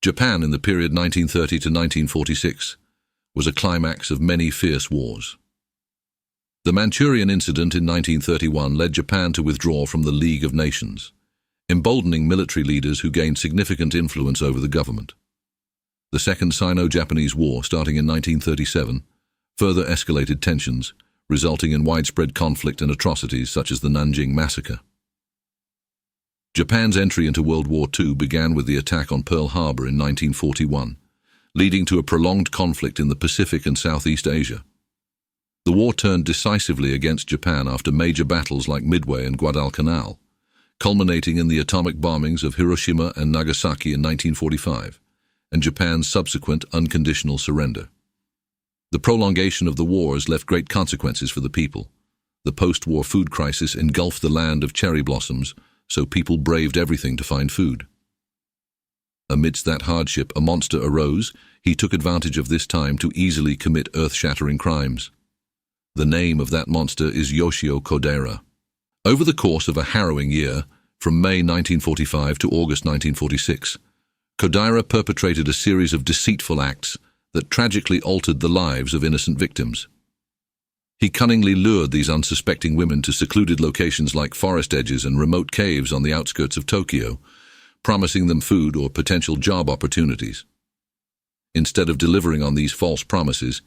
Japan in the period 1930 to 1946 was a climax of many fierce wars. The Manchurian incident in 1931 led Japan to withdraw from the League of Nations, emboldening military leaders who gained significant influence over the government. The Second Sino-Japanese War, starting in 1937, further escalated tensions, resulting in widespread conflict and atrocities such as the Nanjing Massacre. Japan's entry into World War II began with the attack on Pearl Harbor in 1941, leading to a prolonged conflict in the Pacific and Southeast Asia. The war turned decisively against Japan after major battles like Midway and Guadalcanal, culminating in the atomic bombings of Hiroshima and Nagasaki in 1945, and Japan's subsequent unconditional surrender. The prolongation of the wars left great consequences for the people. The post-war food crisis engulfed the land of cherry blossoms, so people braved everything to find food. Amidst that hardship, a monster arose. He took advantage of this time to easily commit earth-shattering crimes. The name of that monster is Yoshio Kodaira. Over the course of a harrowing year, from May 1945 to August 1946, Kodaira perpetrated a series of deceitful acts that tragically altered the lives of innocent victims. He cunningly lured these unsuspecting women to secluded locations like forest edges and remote caves on the outskirts of Tokyo, promising them food or potential job opportunities. Instead of delivering on these false promises,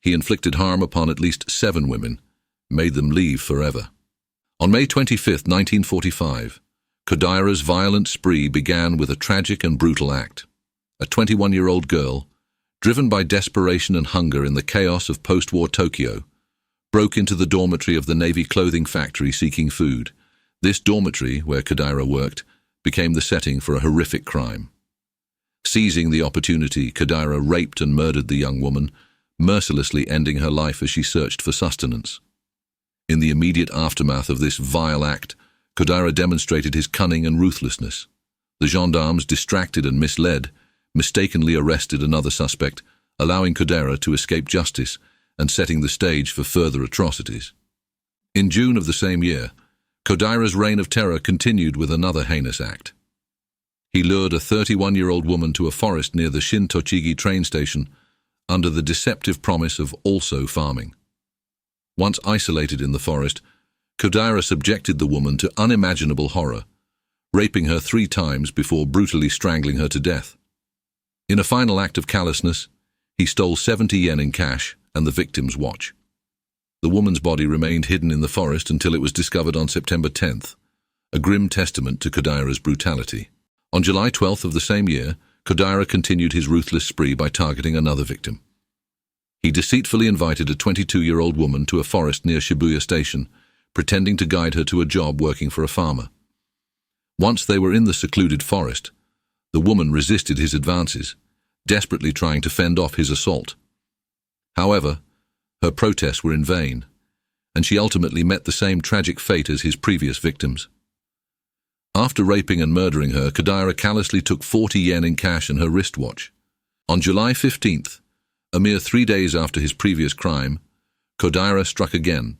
he inflicted harm upon at least 7 women, made them leave forever. On May 25, 1945, Kodaira's violent spree began with a tragic and brutal act. A 21-year-old girl, driven by desperation and hunger in the chaos of post-war Tokyo, broke into the dormitory of the Navy clothing factory seeking food. This dormitory, where Kodaira worked, became the setting for a horrific crime. Seizing the opportunity, Kodaira raped and murdered the young woman, mercilessly ending her life as she searched for sustenance. In the immediate aftermath of this vile act, Kodaira demonstrated his cunning and ruthlessness. The gendarmes, distracted and misled, mistakenly arrested another suspect, allowing Kodaira to escape justice and setting the stage for further atrocities. In June of the same year, Kodaira's reign of terror continued with another heinous act. He lured a 31-year-old woman to a forest near the Shin-Tochigi train station under the deceptive promise of also farming. Once isolated in the forest, Kodaira subjected the woman to unimaginable horror, raping her 3 times before brutally strangling her to death. In a final act of callousness, he stole 70 yen in cash and the victim's watch. The woman's body remained hidden in the forest until it was discovered on September 10th, a grim testament to Kodaira's brutality. On July 12th of the same year, Kodaira continued his ruthless spree by targeting another victim. He deceitfully invited a 22-year-old woman to a forest near Shibuya Station, pretending to guide her to a job working for a farmer. Once they were in the secluded forest, the woman resisted his advances, desperately trying to fend off his assault. However, her protests were in vain, and she ultimately met the same tragic fate as his previous victims. After raping and murdering her, Kodaira callously took 40 yen in cash and her wristwatch. On July 15th, a mere 3 days after his previous crime, Kodaira struck again,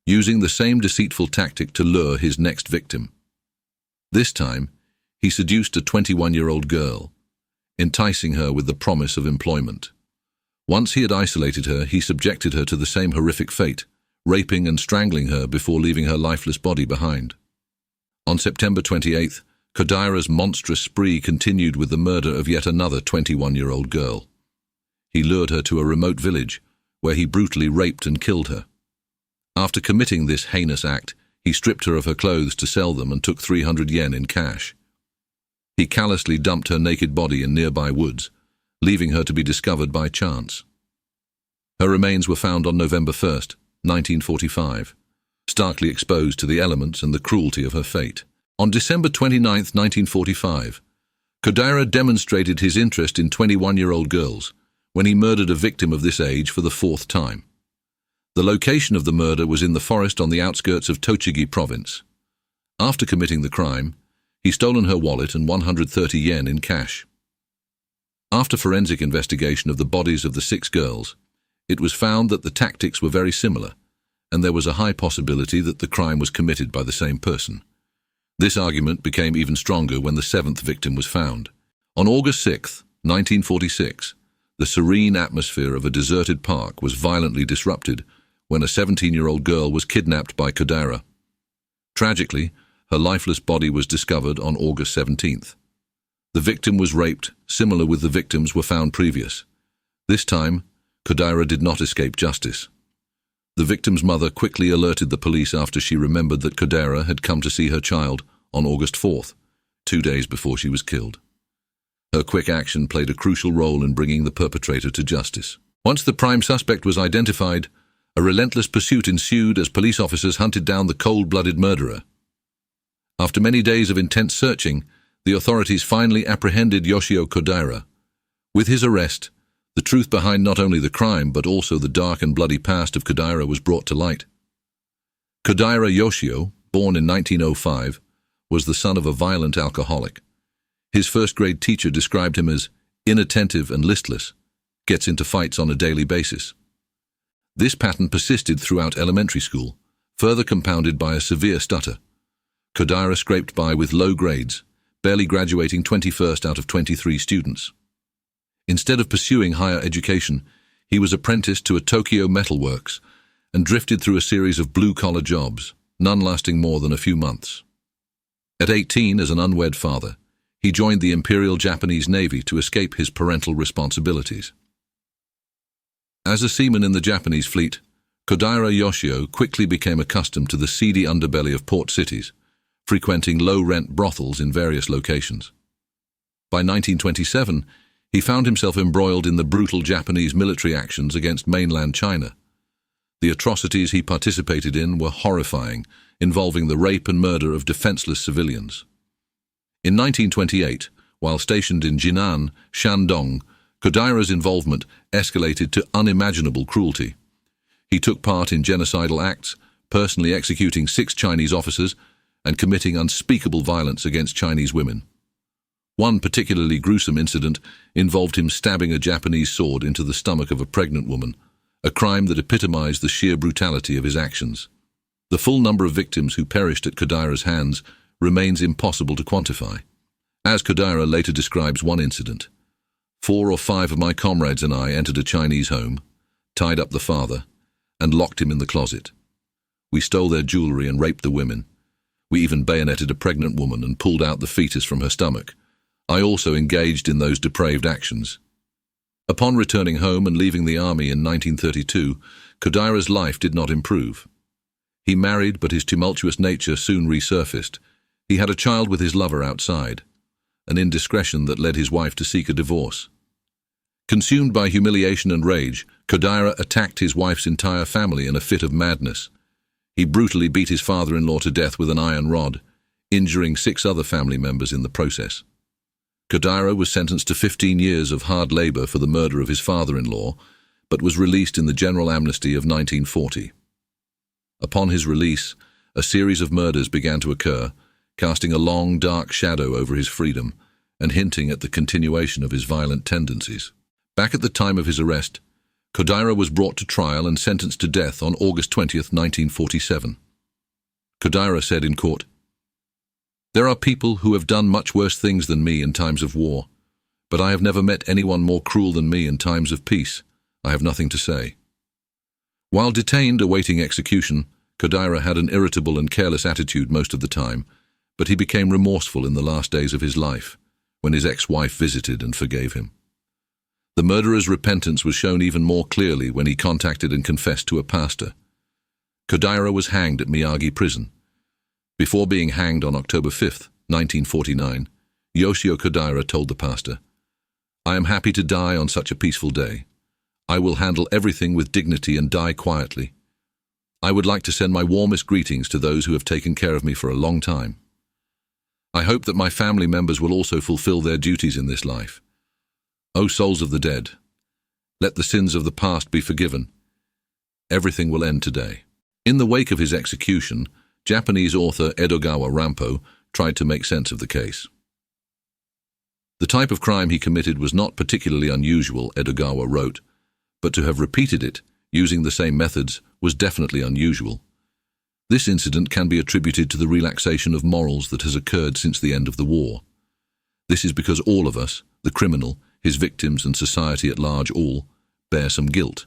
using the same deceitful tactic to lure his next victim. This time, he seduced a 21-year-old girl, enticing her with the promise of employment. Once he had isolated her, he subjected her to the same horrific fate, raping and strangling her before leaving her lifeless body behind. On September 28th, Kodaira's monstrous spree continued with the murder of yet another 21-year-old girl. He lured her to a remote village, where he brutally raped and killed her. After committing this heinous act, he stripped her of her clothes to sell them and took 300 yen in cash. He callously dumped her naked body in nearby woods, leaving her to be discovered by chance. Her remains were found on November 1st, 1945, starkly exposed to the elements and the cruelty of her fate. On December 29, 1945, Kodaira demonstrated his interest in 21-year-old girls when he murdered a victim of this age for the 4th time. The location of the murder was in the forest on the outskirts of Tochigi province. After committing the crime, he stolen her wallet and 130 yen in cash. After forensic investigation of the bodies of the 6 girls, it was found that the tactics were very similar, and there was a high possibility that the crime was committed by the same person. This argument became even stronger when the 7th victim was found. On August 6th, 1946, the serene atmosphere of a deserted park was violently disrupted when a 17-year-old girl was kidnapped by Kodaira. Tragically, her lifeless body was discovered on August 17th. The victim was raped, similar with the victims were found previous. This time, Kodaira did not escape justice. The victim's mother quickly alerted the police after she remembered that Kodaira had come to see her child on August 4th, 2 days before she was killed. Her quick action played a crucial role in bringing the perpetrator to justice. Once the prime suspect was identified, a relentless pursuit ensued as police officers hunted down the cold-blooded murderer. After many days of intense searching, the authorities finally apprehended Yoshio Kodaira. With his arrest, the truth behind not only the crime but also the dark and bloody past of Kodaira was brought to light. Kodaira Yoshio, born in 1905, was the son of a violent alcoholic. His first-grade teacher described him as inattentive and listless, gets into fights on a daily basis. This pattern persisted throughout elementary school, further compounded by a severe stutter. Kodaira scraped by with low grades, barely graduating 21st out of 23 students. Instead of pursuing higher education, he was apprenticed to a Tokyo metalworks and drifted through a series of blue-collar jobs, none lasting more than a few months. At 18, as an unwed father, he joined the Imperial Japanese Navy to escape his parental responsibilities. As a seaman in the Japanese fleet, Kodaira Yoshio quickly became accustomed to the seedy underbelly of port cities, frequenting low-rent brothels in various locations. By 1927, he found himself embroiled in the brutal Japanese military actions against mainland China. The atrocities he participated in were horrifying, involving the rape and murder of defenseless civilians. In 1928, while stationed in Jinan, Shandong, Kodaira's involvement escalated to unimaginable cruelty. He took part in genocidal acts, personally executing 6 Chinese officers and committing unspeakable violence against Chinese women. One particularly gruesome incident involved him stabbing a Japanese sword into the stomach of a pregnant woman, a crime that epitomized the sheer brutality of his actions. The full number of victims who perished at Kodaira's hands remains impossible to quantify. As Kodaira later describes one incident, 4 or 5 of my comrades and I entered a Chinese home, tied up the father, and locked him in the closet. We stole their jewelry and raped the women. We even bayoneted a pregnant woman and pulled out the fetus from her stomach. I also engaged in those depraved actions. Upon returning home and leaving the army in 1932, Kodaira's life did not improve. He married, but his tumultuous nature soon resurfaced. He had a child with his lover outside, an indiscretion that led his wife to seek a divorce. Consumed by humiliation and rage, Kodaira attacked his wife's entire family in a fit of madness. He brutally beat his father-in-law to death with an iron rod, injuring 6 other family members in the process. Kodaira was sentenced to 15 years of hard labor for the murder of his father-in-law, but was released in the general amnesty of 1940. Upon his release, a series of murders began to occur, casting a long, dark shadow over his freedom and hinting at the continuation of his violent tendencies. Back at the time of his arrest, Kodaira was brought to trial and sentenced to death on August 20th, 1947. Kodaira said in court, "There are people who have done much worse things than me in times of war, but I have never met anyone more cruel than me in times of peace. I have nothing to say." While detained awaiting execution, Kodaira had an irritable and careless attitude most of the time, but he became remorseful in the last days of his life, when his ex-wife visited and forgave him. The murderer's repentance was shown even more clearly when he contacted and confessed to a pastor. Kodaira was hanged at Miyagi prison. Before being hanged on October 5th, 1949, Yoshio Kodaira told the pastor, "I am happy to die on such a peaceful day. I will handle everything with dignity and die quietly. I would like to send my warmest greetings to those who have taken care of me for a long time. I hope that my family members will also fulfill their duties in this life. O souls of the dead, let the sins of the past be forgiven. Everything will end today." In the wake of his execution, Japanese author Edogawa Rampo tried to make sense of the case. The type of crime he committed was not particularly unusual, Edogawa wrote, but to have repeated it, using the same methods, was definitely unusual. This incident can be attributed to the relaxation of morals that has occurred since the end of the war. This is because all of us, the criminal, his victims and society at large all bear some guilt.